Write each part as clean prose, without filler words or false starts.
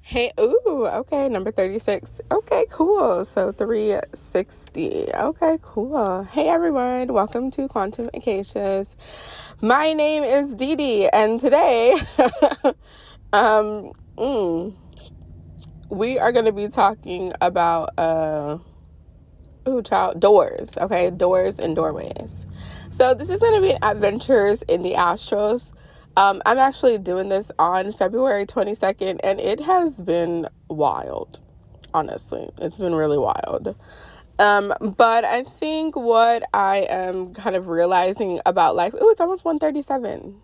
Hey, ooh, okay, number 36. Okay, cool. So 360. Okay, cool. Hey, everyone. Welcome to Quantum Acacias. My name is Dee Dee, and today, um, we are going to be talking about, doors. Okay, doors and doorways. So this is going to be an adventures in the Astrals. I'm actually doing this on February 22nd, and it has been wild. Honestly, it's been really wild. But I think what I am kind of realizing about life, it's almost 1:37.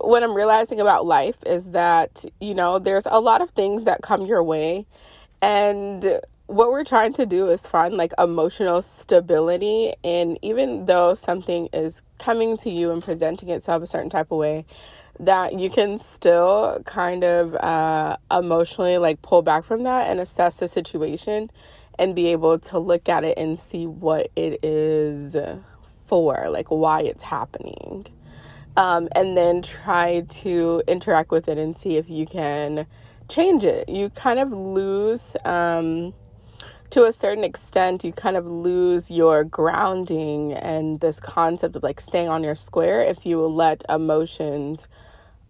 What I'm realizing about life is that, there's a lot of things that come your way, and what we're trying to do is find like emotional stability. And even though something is coming to you and presenting itself a certain type of way, that you can still kind of emotionally like pull back from that and assess the situation and be able to look at it and see what it is for, like why it's happening. And then try to interact with it and see if you can change it. You kind of lose, to a certain extent, you kind of lose your grounding and this concept of like staying on your square if you let emotions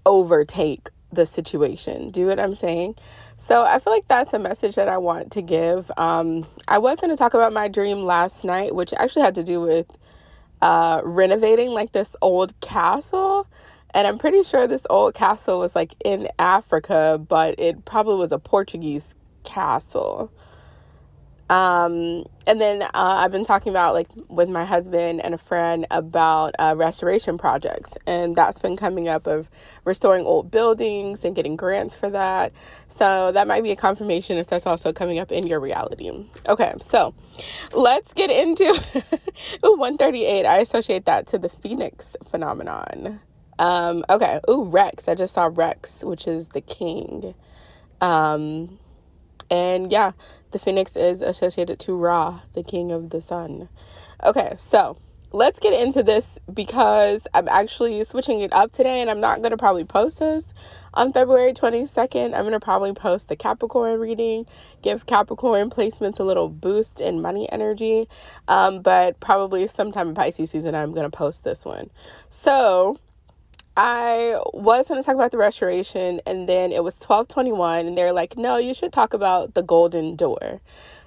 overtake the situation. Do you know what I'm saying? So I feel like that's a message that I want to give. I was going to talk about my dream last night, which actually had to do with renovating like this old castle. And I'm pretty sure this old castle was like in Africa, but it probably was a Portuguese castle. And then I've been talking about like with my husband and a friend about restoration projects, and that's been coming up of restoring old buildings and getting grants for that. So that might be a confirmation if that's also coming up in your reality. Okay, so let's get into 138. I associate that to the Phoenix phenomenon. Okay. Rex. I just saw Rex, which is the king. And yeah, the phoenix is associated to Ra, the king of the sun. Okay, so let's get into this because I'm actually switching it up today, and I'm not going to probably post this on February 22nd. I'm going to probably post the Capricorn reading, give Capricorn placements a little boost in money energy. But probably sometime in Pisces season, I'm going to post this one. So I was going to talk about the restoration, and then it was 12:21, and they're like, no, you should talk about the golden door.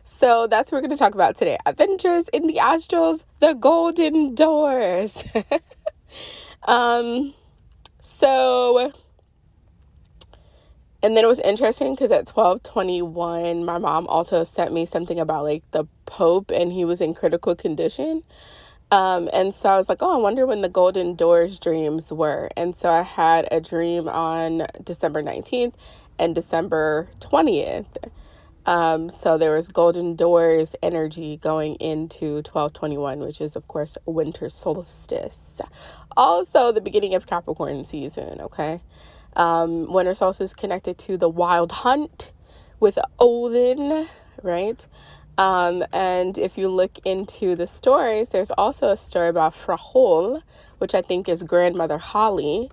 So that's what we're going to talk about today. Adventures in the Astrals, the golden doors. So, and then it was interesting because at 12:21, my mom also sent me something about like the Pope, and he was in critical condition. And so I was like, I wonder when the golden doors dreams were. And so I had a dream on December 19th and December 20th. So there was golden doors energy going into 12:21, which is, of course, winter solstice. Also the beginning of Capricorn season, okay? Winter solstice connected to the wild hunt with Odin, right? And if you look into the stories, there's also a story about Frahol, which I think is grandmother Holly.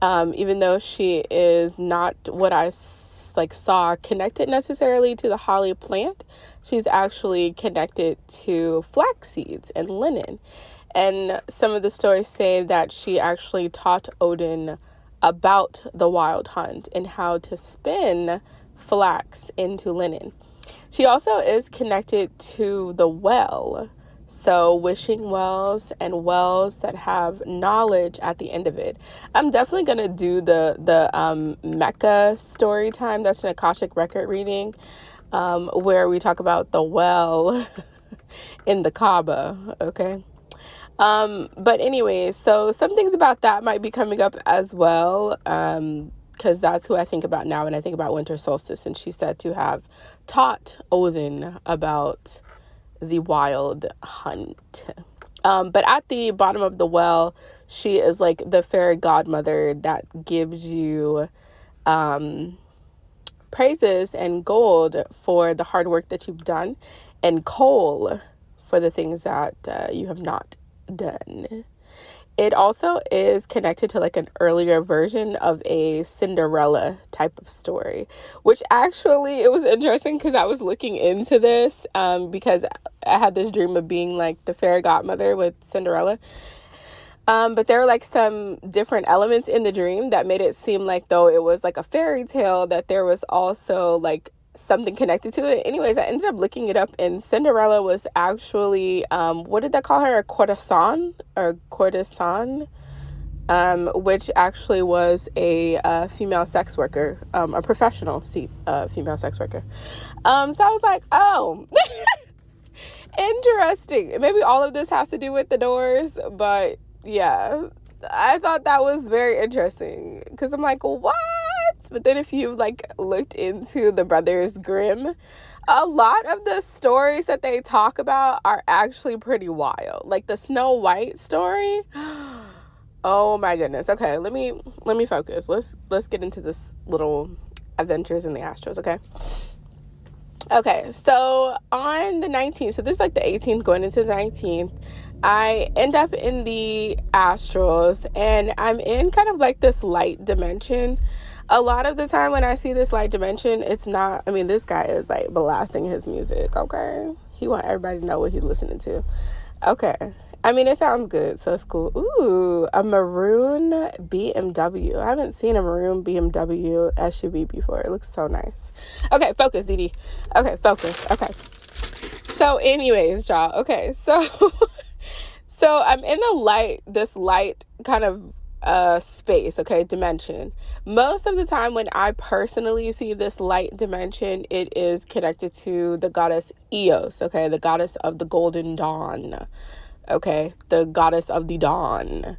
Even though she is not what I saw connected necessarily to the holly plant, she's actually connected to flax seeds and linen. And some of the stories say that she actually taught Odin about the wild hunt and how to spin flax into linen. She also is connected to the well. So wishing wells and wells that have knowledge at the end of it. I'm definitely going to do the Mecca story time. That's an Akashic record reading, where we talk about the well in the Kaaba. Okay. But anyways, so some things about that might be coming up as well. Because that's who I think about now when I think about winter solstice. And she's said to have taught Odin about the wild hunt. But at the bottom of the well, she is like the fairy godmother that gives you praises and gold for the hard work that you've done, and coal for the things that you have not done. It also is connected to like an earlier version of a Cinderella type of story, which actually it was interesting because I was looking into this because I had this dream of being like the fairy godmother with Cinderella. But there were like some different elements in the dream that made it seem like though it was like a fairy tale, that there was also like something connected to it. Anyways, I ended up looking it up, and Cinderella was actually, what did they call her? A courtesan or courtesan, which actually was a female sex worker, a professional female sex worker. So I was like, oh, interesting. Maybe all of this has to do with the doors, but yeah, I thought that was very interesting because I'm like, what? But then if you've like looked into the Brothers Grimm, a lot of the stories that they talk about are actually pretty wild. Like the Snow White story. Oh my goodness. Okay, let me focus. Let's get into this little adventures in the Astrals, okay? Okay, so on the 19th, so this is like the 18th going into the 19th, I end up in the Astrals, and I'm in kind of like this light dimension. A lot of the time when I see this light dimension, it's not, I mean, this guy is like blasting his music, okay? He want everybody to know what he's listening to. Okay. I mean, it sounds good, so it's cool. Ooh, a maroon BMW. I haven't seen a maroon BMW SUV before. It looks so nice. Okay, focus, Dee Dee. Okay, focus. Okay. So anyways, y'all. Okay, so so I'm in this light kind of space, okay, dimension. Most of the time when I personally see this light dimension, it is connected to the goddess Eos, okay, the goddess of the golden dawn. Okay, the goddess of the dawn.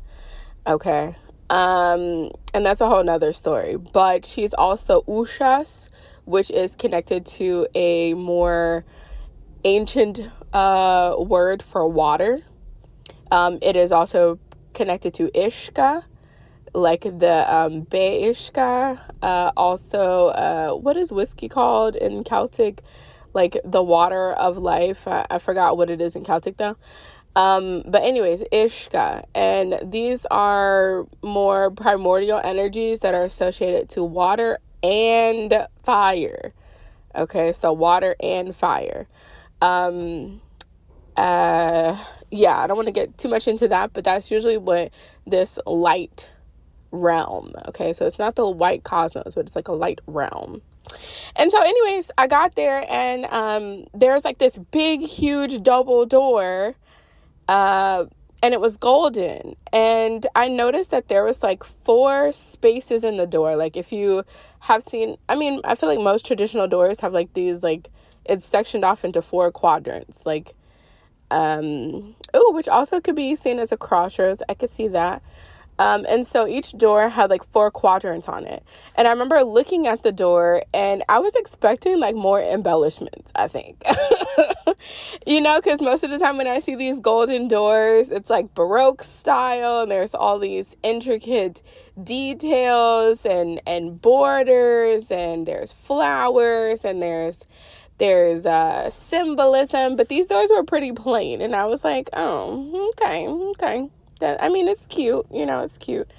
Okay. And that's a whole nother story. But she's also Ushas, which is connected to a more ancient word for water. It is also connected to Ishka, like the Be Ishka. Also, what is whiskey called in Celtic? Like the water of life. I forgot what it is in Celtic though. But anyways, Ishka, and these are more primordial energies that are associated to water and fire. Okay, so water and fire. Yeah, I don't want to get too much into that, but that's usually what this light realm. Okay, so it's not the white cosmos, but it's like a light realm. And so anyways, I got there, and there's like this big, huge double door. And it was golden, and I noticed that there was like 4 spaces in the door. Like if you have seen, I mean, I feel like most traditional doors have like these, like it's sectioned off into 4 quadrants, like, which also could be seen as a crossroads. I could see that. And so each door had like 4 quadrants on it. And I remember looking at the door, and I was expecting like more embellishments, I think. You know, because most of the time when I see these golden doors, it's like Baroque style, and there's all these intricate details and borders, and there's flowers, and there's symbolism. But these doors were pretty plain, and I was like, oh, okay. I mean, it's cute, you know, it's cute.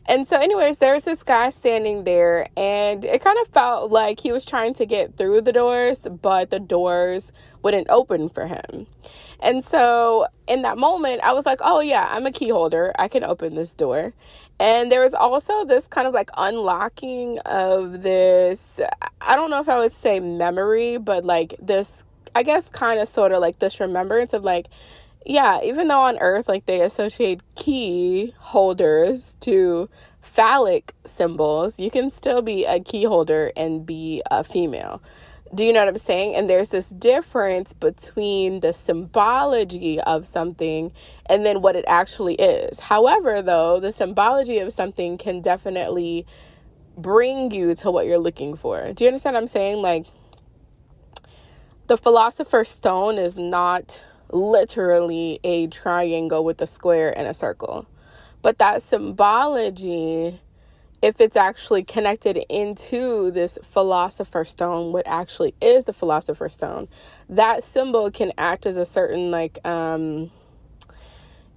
And so anyways, there was this guy standing there, and it kind of felt like he was trying to get through the doors, but the doors wouldn't open for him. And so in that moment, I was like, oh yeah, I'm a key holder. I can open this door. And there was also this kind of like unlocking of this, I don't know if I would say memory, but like this, I guess kind of sort of like this remembrance of like, yeah, even though on Earth, like they associate key holders to phallic symbols, you can still be a key holder and be a female. Do you know what I'm saying? And there's this difference between the symbology of something and then what it actually is. However, though, the symbology of something can definitely bring you to what you're looking for. Do you understand what I'm saying? Like, the Philosopher's Stone is not literally a triangle with a square and a circle, but that symbology, if it's actually connected into this Philosopher's Stone, what actually is the Philosopher's Stone, that symbol can act as a certain like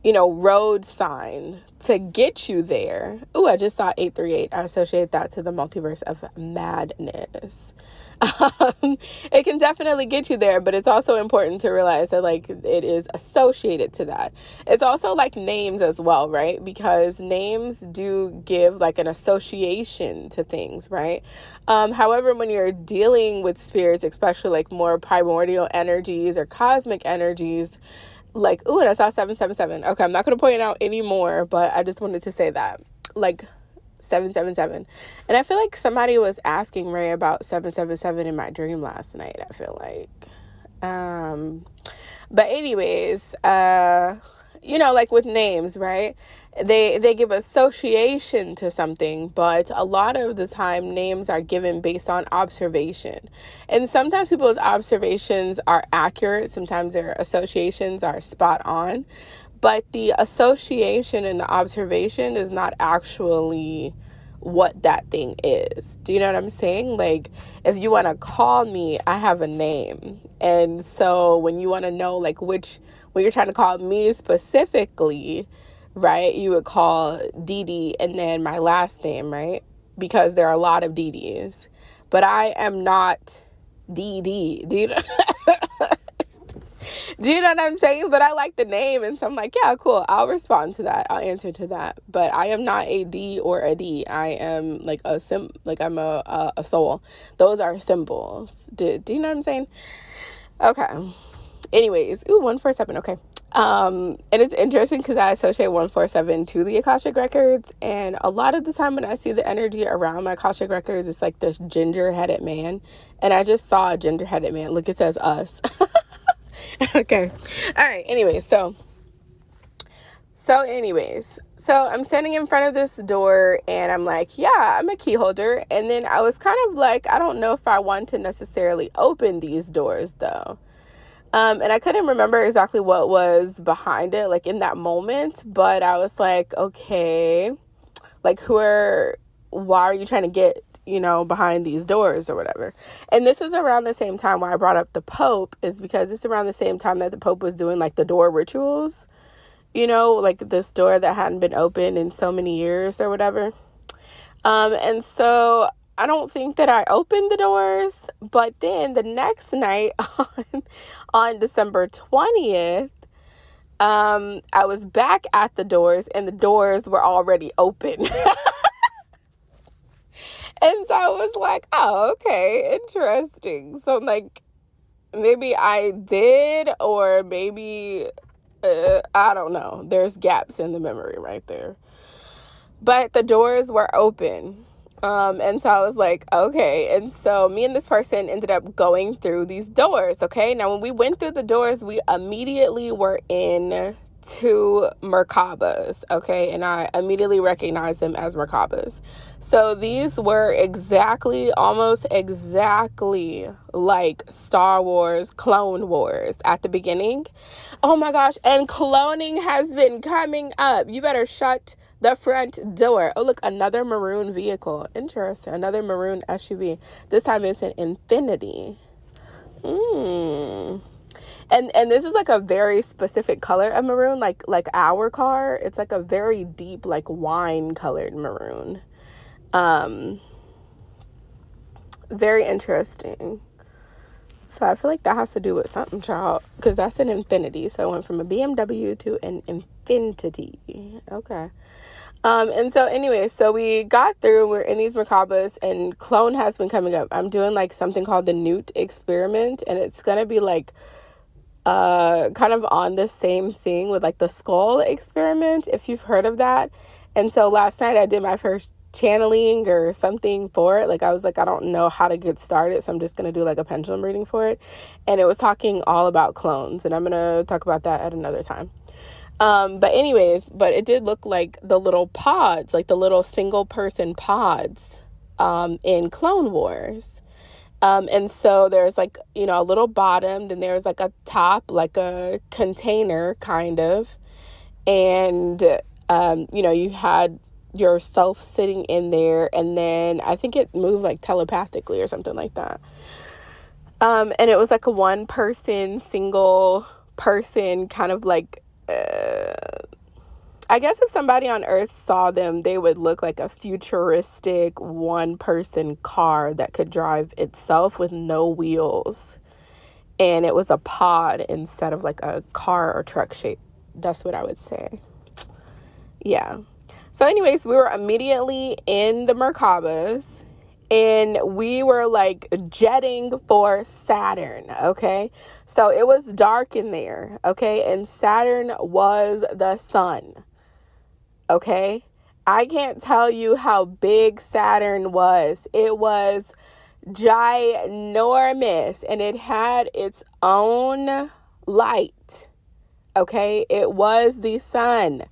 road sign to get you there. Ooh, I just saw 838. I associate that to the multiverse of madness. It can definitely get you there, but it's also important to realize that like it is associated to that. It's also like names as well, right? Because names do give like an association to things, right? However, when you're dealing with spirits, especially like more primordial energies or cosmic energies, like, ooh, and I saw 777. Okay, I'm not going to point it out anymore, but I just wanted to say that. Like, 777. And I feel like somebody was asking Ray about 777 in my dream last night, I feel like. But anyways, like with names, right? They give association to something, but a lot of the time names are given based on observation. And sometimes people's observations are accurate, sometimes their associations are spot on, but the association and the observation is not actually what that thing is. Do you know what I'm saying? Like, if you want to call me, I have a name. And so when you want to know like when you're trying to call me specifically, right, you would call Dee Dee and then my last name, right? Because there are a lot of Dee Dees. But I am not Dee Dee. Do you know what I'm saying? But I like the name, and so I'm like, yeah, cool. I'll respond to that. I'll answer to that. But I am not a D or a D. I am like I'm a soul. Those are symbols. Do you know what I'm saying? Okay. Anyways, 147. Okay. And it's interesting because I associate 147 to the Akashic records, and a lot of the time when I see the energy around my Akashic records, it's like this ginger-headed man, and I just saw a ginger-headed man. Look, it says us. Okay. All right. Anyways, so I'm standing in front of this door and I'm like, yeah, I'm a key holder. And then I was kind of like, I don't know if I want to necessarily open these doors though. And I couldn't remember exactly what was behind it, like in that moment, but I was like, okay, like why are you trying to get, behind these doors or whatever? And this was around the same time why I brought up the Pope, is because it's around the same time that the Pope was doing like the door rituals, like this door that hadn't been opened in so many years or whatever. And so I don't think that I opened the doors, but then the next night on December 20th, I was back at the doors and the doors were already open. And so I was like, oh, okay, interesting. So like, maybe I did, or maybe, I don't know. There's gaps in the memory right there. But the doors were open. And so I was like, okay. And so me and this person ended up going through these doors, okay? Now, when we went through the doors, we immediately were in two Merkabas, okay? And I immediately recognized them as Merkabas. So these were almost exactly like Star Wars Clone Wars at the beginning. Oh my gosh, and cloning has been coming up. You better shut the front door. Oh, look, another maroon vehicle. Interesting. Another maroon SUV. This time it's an Infinity. And this is like a very specific color of maroon, like our car. It's like a very deep, like wine colored maroon. Very interesting. So I feel like that has to do with something, child, because that's an Infinity. So I went from a BMW to an Infinity. Okay. And so anyway, so we got through, we're in these Merkabas, and clone has been coming up. I'm doing like something called the Newt experiment, and it's going to be like, kind of on the same thing with like the skull experiment, if you've heard of that. And so last night I did my first channeling or something for it. Like I was like, I don't know how to get started, so I'm just going to do like a pendulum reading for it. And it was talking all about clones, and I'm going to talk about that at another time. But it did look like the little pods, like the little single person pods, in Clone Wars. And so there's like, a little bottom, then there's like a top, like a container kind of. And, you had yourself sitting in there, and then I think it moved like telepathically or something like that. And it was like a single person kind of like, I guess if somebody on Earth saw them, they would look like a futuristic one-person car that could drive itself with no wheels. And it was a pod instead of like a car or truck shape. That's what I would say. Yeah. So anyways, we were immediately in the Merkabas, and we were like jetting for Saturn, okay? So it was dark in there, okay? And Saturn was the sun, okay? I can't tell you how big Saturn was. It was ginormous, and it had its own light, okay? It was the sun.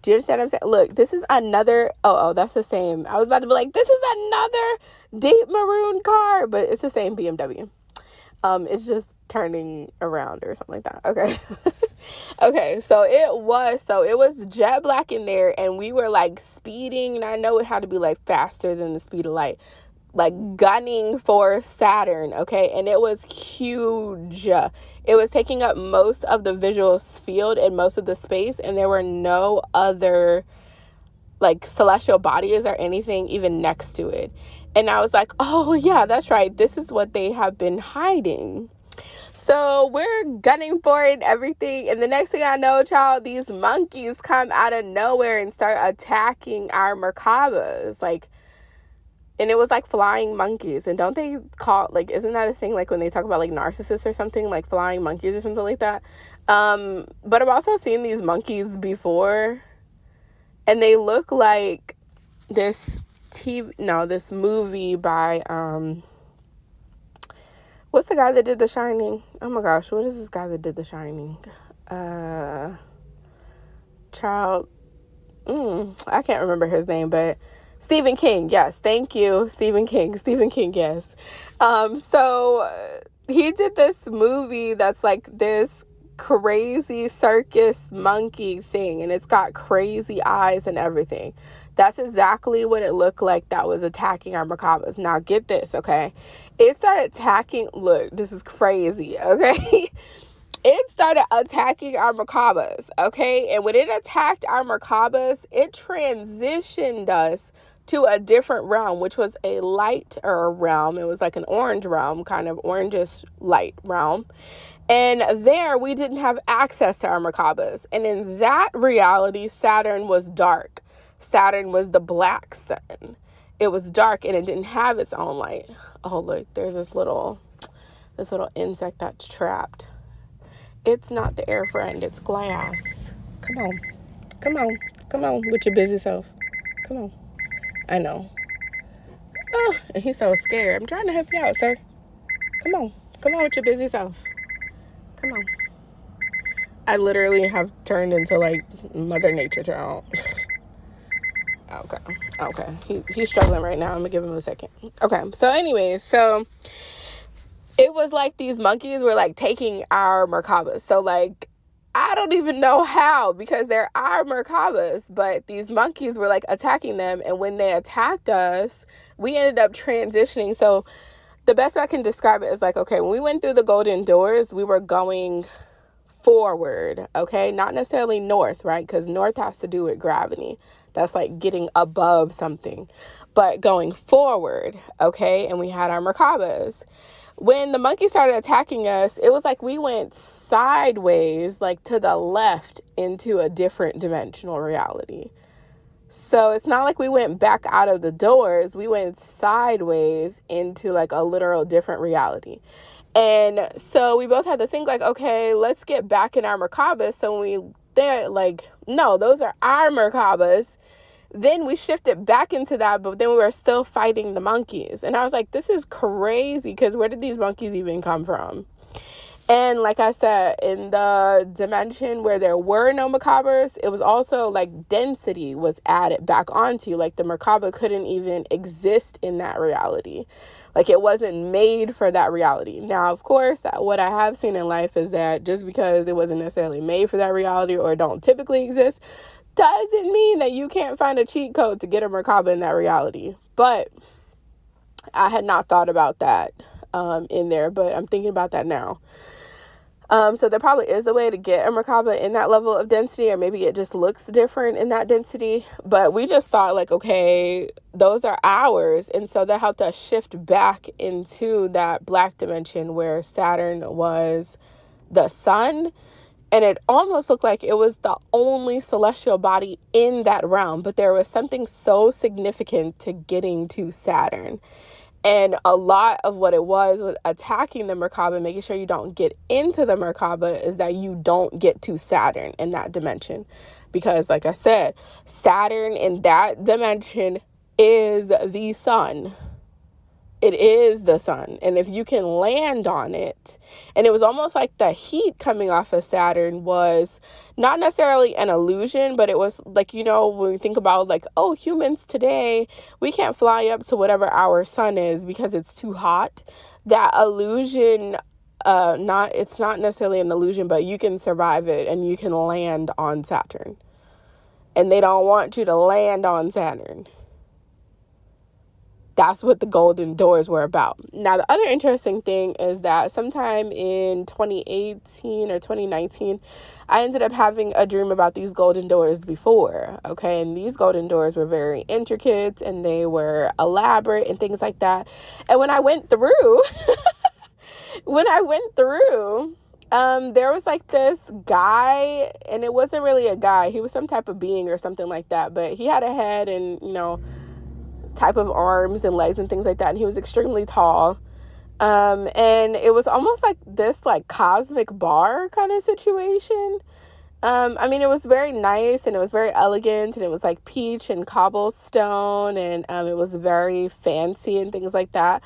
Do you understand what I'm saying? Look, this is another, that's the same. I was about to be like, this is another deep maroon car, but it's the same BMW. It's just turning around or something like that. Okay. Okay, so it was jet black in there, and we were like speeding, and I know it had to be like faster than the speed of light, like gunning for Saturn, okay? And it was huge. It was taking up most of the visual field and most of the space, and there were no other like celestial bodies or anything even next to it. And I was like, oh yeah, that's right, this is what they have been hiding. So we're gunning for it and everything, and the next thing I know, child, these monkeys come out of nowhere and start attacking our Merkabas, like. And it was like flying monkeys. And don't they call, like, isn't that a thing, like when they talk about like narcissists or something, like flying monkeys or something like that? But I've also seen these monkeys before, and they look like this this movie by, what's the guy that did The Shining? Oh my gosh, what is this guy that did The Shining? I can't remember his name, but Stephen King, yes, thank you, Stephen King, yes. So he did this movie that's like this crazy circus monkey thing, and it's got crazy eyes and everything. That's exactly what it looked like that was attacking our Merkabas. Now get this, okay? It started attacking, look, this is crazy, okay? It started attacking our Merkabas, okay? And when it attacked our Merkabas, it transitioned us to a different realm, which was a lighter realm. It was like an orange realm, kind of orangish light realm. And there we didn't have access to our Merkabas. And in that reality, Saturn was dark. Saturn was the black sun. It was dark and it didn't have its own light. Oh, look, there's this little insect that's trapped. It's not the air friend, it's glass. Come on with your busy self. Come on. I know. Oh, and he's so scared. I'm trying to help you out, sir. Come on with your busy self. Come on. I literally have turned into like Mother Nature, child. Okay. He's struggling right now. I'm gonna give him a second. Okay. So anyways, it was like these monkeys were like taking our Merkabas. So like, I don't even know how, because they're our Merkabas, but these monkeys were like attacking them. And when they attacked us, we ended up transitioning. So the best way I can describe it is like, okay, when we went through the golden doors, we were going forward, okay? Not necessarily north, right? Because north has to do with gravity. That's like getting above something. But going forward, okay? And we had our Merkabas. When the monkey started attacking us, it was like we went sideways, like to the left, into a different dimensional reality. So it's not like we went back out of the doors. We went sideways into like a literal different reality. And so we both had to think like, okay, let's get back in our Merkabas. So they're like, no, those are our Merkabas. Then we shifted back into that, but then we were still fighting the monkeys. And I was like, this is crazy, because where did these monkeys even come from? And like I said, in the dimension where there were no Merkabas, it was also like density was added back onto. Like the Merkaba couldn't even exist in that reality. Like it wasn't made for that reality. Now, of course, what I have seen in life is that just because it wasn't necessarily made for that reality or don't typically exist, doesn't mean that you can't find a cheat code to get a Merkaba in that reality. But I had not thought about that in there, but I'm thinking about that now. So there probably is a way to get a Merkaba in that level of density, or maybe it just looks different in that density. But we just thought like, okay, those are ours. And so that helped us shift back into that black dimension where Saturn was the sun. And it almost looked like it was the only celestial body in that realm. But there was something so significant to getting to Saturn. And a lot of what it was attacking the Merkaba, making sure you don't get into the Merkaba, is that you don't get to Saturn in that dimension. Because like I said, Saturn in that dimension is the sun. It is the sun. And if you can land on it, and it was almost like the heat coming off of Saturn was not necessarily an illusion, but it was like, when we think about like, oh, humans today, we can't fly up to whatever our sun is because it's too hot. That illusion, it's not necessarily an illusion, but you can survive it and you can land on Saturn. And they don't want you to land on Saturn. That's what the golden doors were about. Now, the other interesting thing is that sometime in 2018 or 2019, I ended up having a dream about these golden doors before, okay? And these golden doors were very intricate and they were elaborate and things like that. And when I went through, there was like this guy, and it wasn't really a guy. He was some type of being or something like that, but he had a head and, type of arms and legs and things like that, and he was extremely tall, and it was almost like this like cosmic bar kind of situation. It was very nice and it was very elegant and it was like peach and cobblestone, and it was very fancy and things like that.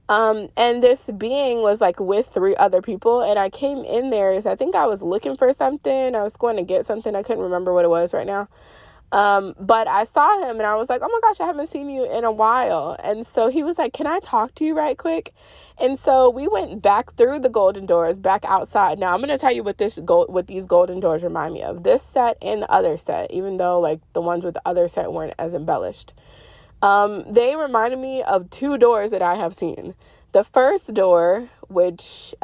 And this being was like with 3 other people, and I came in there, so I think I was looking for something. I was going to get something. I couldn't remember what it was right now. But I saw him and I was like, oh my gosh, I haven't seen you in a while. And so he was like, can I talk to you right quick? And so we went back through the golden doors, back outside. Now I'm going to tell you what these golden doors remind me of. This set and the other set, even though like the ones with the other set weren't as embellished. They reminded me of 2 doors that I have seen. The first door, which,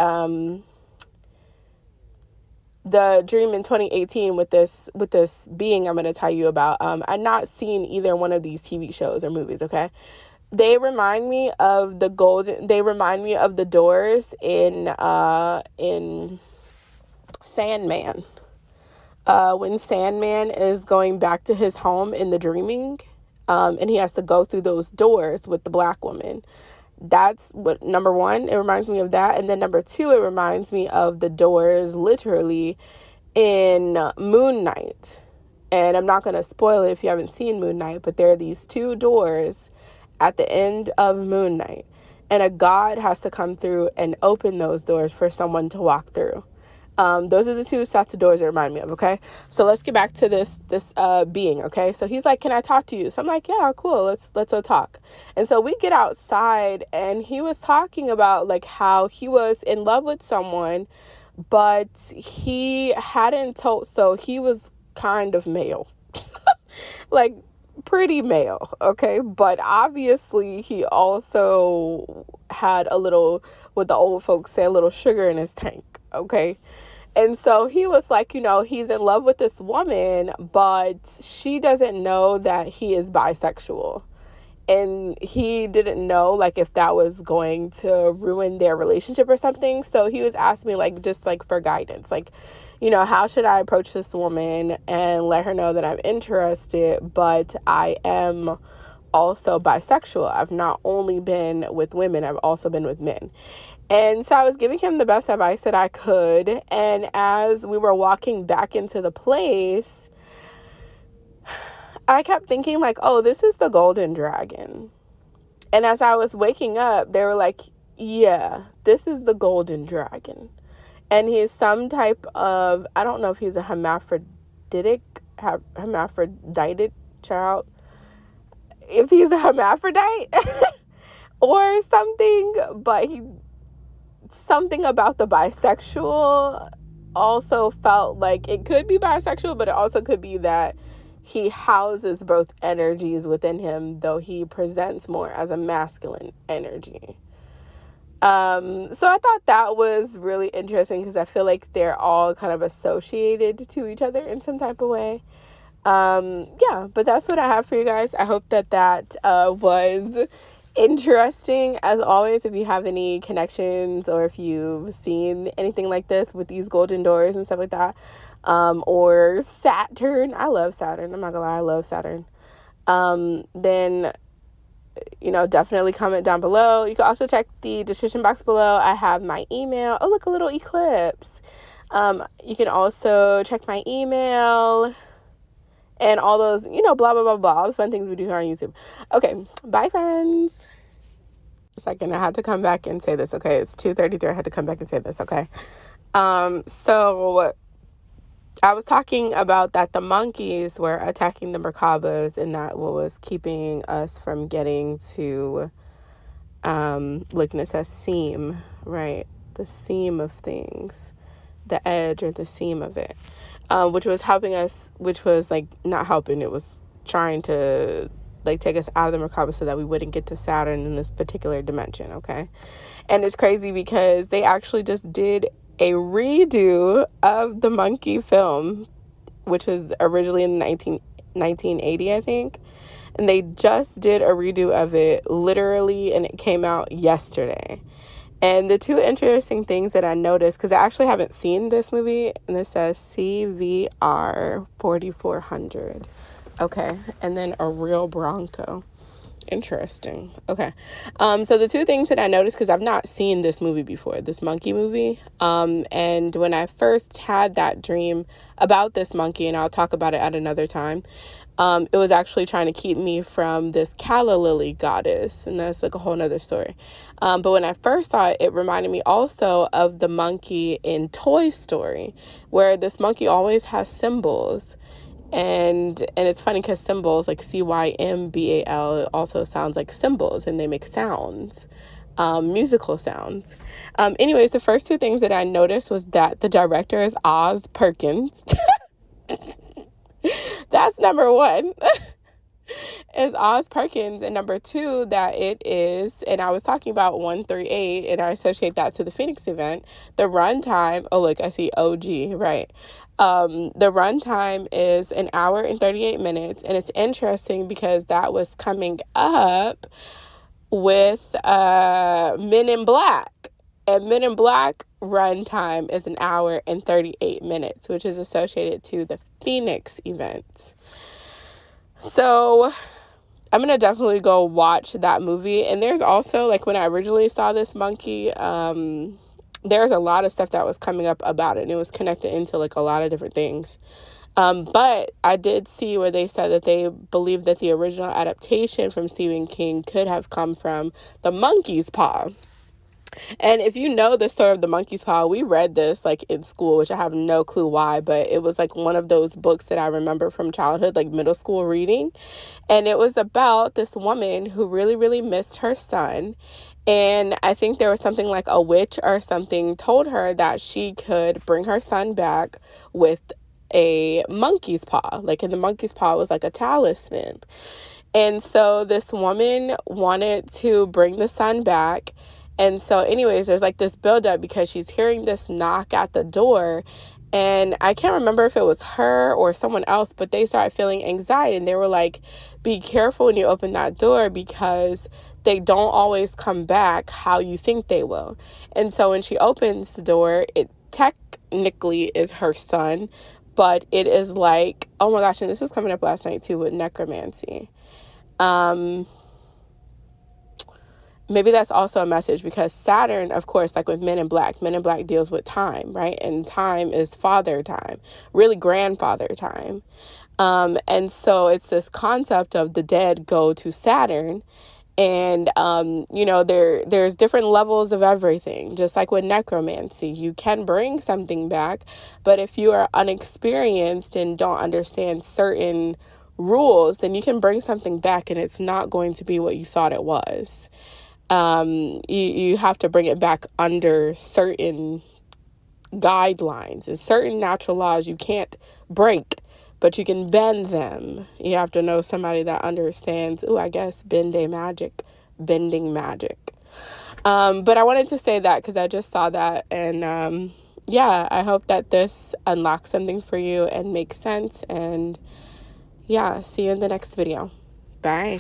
the dream in 2018 with this being I'm going to tell you about, I've not seen either one of these TV shows or movies, okay? They remind me of the doors in Sandman. When Sandman is going back to his home in the dreaming, and he has to go through those doors with the black woman. That's what, number 1, it reminds me of that. And then number 2, it reminds me of the doors literally in Moon Knight. And I'm not going to spoil it if you haven't seen Moon Knight, but there are these 2 doors at the end of Moon Knight. And a god has to come through and open those doors for someone to walk through. Those are the 2 sets of doors that remind me of, okay? So let's get back to this being, okay? So he's like, can I talk to you? So I'm like, yeah, cool, let's go talk. And so we get outside, and he was talking about like how he was in love with someone, but he hadn't told, so he was kind of male. Like pretty male, okay? But obviously he also had a little, what the old folks say, a little sugar in his tank, okay? And so he was like, he's in love with this woman, but she doesn't know that he is bisexual. And he didn't know, like, if that was going to ruin their relationship or something. So he was asking me, like, just, like, for guidance. Like, how should I approach this woman and let her know that I'm interested, but I am also bisexual. I've not only been with women, I've also been with men. And so I was giving him the best advice that I could. And as we were walking back into the place, I kept thinking like, oh, this is the golden dragon. And as I was waking up, they were like, yeah, this is the golden dragon. And he's some type of, I don't know if he's a hermaphroditic child. If he's a hermaphrodite or something, but something about the bisexual also felt like it could be bisexual, but it also could be that he houses both energies within him, though he presents more as a masculine energy. So I thought that was really interesting because I feel like they're all kind of associated to each other in some type of way. Yeah, but that's what I have for you guys. I hope that was interesting. As always, if you have any connections or if you've seen anything like this with these golden doors and stuff like that, or Saturn, I love Saturn. I'm not gonna lie, I love Saturn. Then definitely comment down below. You can also check the description box below. I have my email. Oh, look, a little eclipse. You can also check my email and all those, blah, blah, blah, blah, all the fun things we do here on YouTube. Okay, bye, friends. A second, I had to come back and say this, okay? It's 2:33. I had to come back and say this, okay? So I was talking about that the monkeys were attacking the merkabas and that what was keeping us from getting to, looking, it says seam, right? The seam of things, the edge or the seam of it, which was helping us, which was like not helping. It was trying to like take us out of the merkaba so that we wouldn't get to Saturn in this particular dimension, okay? And it's crazy because they actually just did a redo of the monkey film, which was originally in 1980, I think. And they just did a redo of it literally, and it came out yesterday. And the two interesting things that I noticed, because I actually haven't seen this movie, and this says CVR 4400. Okay. And then a real Bronco. Interesting. Okay. So the two things that I noticed, because I've not seen this movie before, this monkey movie. And when I first had that dream about this monkey, and I'll talk about it at another time, it was actually trying to keep me from this calla lily goddess. And that's like a whole nother story. But when I first saw it, it reminded me also of the monkey in Toy Story, where this monkey always has symbols. And it's funny because symbols like CYMBAL also sounds like symbols, and they make sounds, musical sounds. Anyways, the first two things that I noticed was that the director is Oz Perkins. That's number one. Is Oz Perkins, and number two, that it is, and I was talking about 138, and I associate that to the Phoenix event. The runtime, oh look, I see OG, right? The runtime is 1 hour and 38 minutes, and it's interesting because that was coming up with Men in Black, and Men in Black runtime is 1 hour and 38 minutes, which is associated to the Phoenix event. So I'm going to definitely go watch that movie. And there's also, like, when I originally saw this monkey, there's a lot of stuff that was coming up about it, and it was connected into, like, a lot of different things. But I did see where they said that they believe that the original adaptation from Stephen King could have come from The Monkey's Paw. And if you know the story of The Monkey's Paw, we read this like in school, which I have no clue why, but it was like one of those books that I remember from childhood, like middle school reading. And it was about this woman who really, really missed her son. And I think there was something like a witch or something told her that she could bring her son back with a monkey's paw. Like, and the monkey's paw was like a talisman. And so this woman wanted to bring the son back. And so anyways, there's like this buildup because she's hearing this knock at the door. And I can't remember if it was her or someone else, but they started feeling anxiety. And they were like, be careful when you open that door because they don't always come back how you think they will. And so when she opens the door, it technically is her son. But it is like, oh my gosh, and this was coming up last night too with necromancy. Maybe that's also a message because Saturn, of course, like with Men in Black deals with time, right? And time is father time, really grandfather time. And so it's this concept of the dead go to Saturn. And, there's different levels of everything. Just like with necromancy, you can bring something back. But if you are unexperienced and don't understand certain rules, then you can bring something back and it's not going to be what you thought it was. You have to bring it back under certain guidelines and certain natural laws you can't break, but you can bend them. You have to know somebody that understands, bending magic. But I wanted to say that because I just saw that. And yeah, I hope that this unlocks something for you and makes sense. And yeah, see you in the next video. Bye.